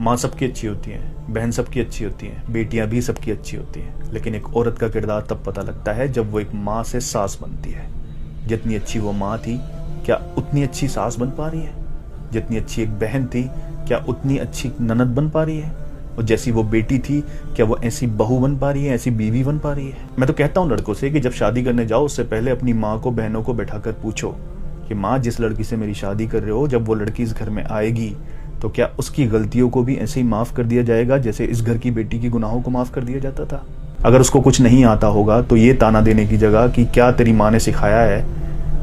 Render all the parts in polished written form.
माँ सबकी अच्छी होती है, बहन सबकी अच्छी होती है, बेटियां भी सबकी अच्छी होती हैं, लेकिन एक औरत का किरदार तब पता लगता है जब वो एक माँ से सास बनती है। जितनी अच्छी वो माँ थी, क्या उतनी अच्छी सास बन पा रही है? जितनी अच्छी एक बहन थी, क्या उतनी अच्छी ननद बन पा रही है? और जैसी वो बेटी थी, क्या वो ऐसी बहू बन पा रही है, ऐसी बीवी बन पा रही है? मैं तो कहता हूँ लड़कों से कि जब शादी करने जाओ उससे पहले अपनी माँ को, बहनों को बैठाकर पूछो कि माँ, जिस लड़की से मेरी शादी कर रहे हो, जब वो लड़की इस घर में आएगी तो क्या उसकी गलतियों को भी ऐसे ही माफ कर दिया जाएगा जैसे इस घर की बेटी की गुनाहों को माफ कर दिया जाता था? अगर उसको कुछ नहीं आता होगा तो ये ताना देने की जगह कि क्या तेरी माँ ने सिखाया है,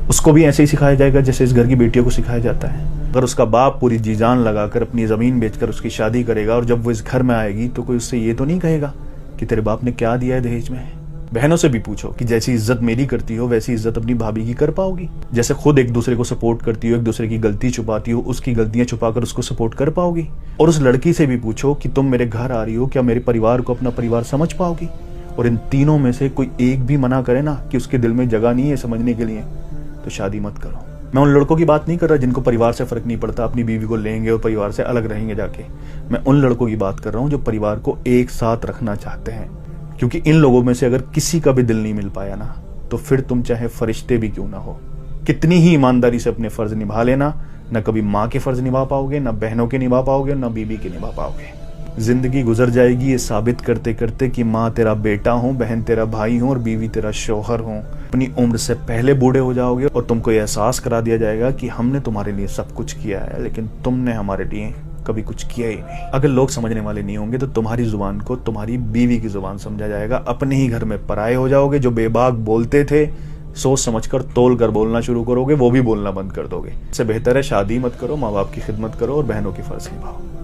उसको भी ऐसे ही सिखाया जाएगा जैसे इस घर की बेटियों को सिखाया जाता है। अगर उसका बाप पूरी जी जान लगाकर अपनी जमीन बेचकर उसकी शादी करेगा और जब वो इस घर में आएगी तो कोई उससे ये तो नहीं कहेगा कि तेरे बाप ने क्या दिया है दहेज में? बहनों से भी पूछो कि जैसी इज्जत मेरी करती हो वैसी इज्जत अपनी भाभी की कर पाओगी? जैसे खुद एक दूसरे को सपोर्ट करती हो, एक दूसरे की गलती छुपाती हो, उसकी गलतियां छुपाकर उसको सपोर्ट कर पाओगी? और उस लड़की से भी पूछो कि तुम मेरे घर आ रही हो, क्या मेरे परिवार को अपना परिवार समझ पाओगी? और इन तीनों में से कोई एक भी मना करे ना कि उसके दिल में जगह नहीं है समझने के लिए, तो शादी मत करो। मैं उन लड़कों की बात नहीं कर रहा जिनको परिवार से फर्क नहीं पड़ता, अपनी बीवी को लेंगे और परिवार से अलग रहेंगे जाके। मैं उन लड़कों की बात कर रहा हूँ जो परिवार को एक साथ रखना चाहते हैं, क्योंकि इन लोगों में से अगर किसी का भी दिल नहीं मिल पाया ना, तो फिर तुम चाहे फरिश्ते भी क्यों ना हो, कितनी ही ईमानदारी से अपने फर्ज निभा लेना, न कभी माँ के फर्ज निभा पाओगे, न बहनों के निभा पाओगे, न बीबी के निभा पाओगे। जिंदगी गुजर जाएगी ये साबित करते करते कि माँ तेरा बेटा हूँ, बहन तेरा भाई हूँ और बीवी तेरा शौहर हूँ। अपनी उम्र से पहले बूढ़े हो जाओगे और तुमको ये एहसास करा दिया जाएगा कि हमने तुम्हारे लिए सब कुछ किया है, लेकिन तुमने हमारे लिए कभी कुछ किया ही नहीं। अगर लोग समझने वाले नहीं होंगे तो तुम्हारी जुबान को तुम्हारी बीवी की जुबान समझा जाएगा। अपने ही घर में पराये हो जाओगे। जो बेबाक बोलते थे, सोच समझकर तोल कर बोलना शुरू करोगे, वो भी बोलना बंद कर दोगे। इससे बेहतर है शादी मत करो, माँ बाप की खिदमत करो और बहनों की फर्ज निभाओ।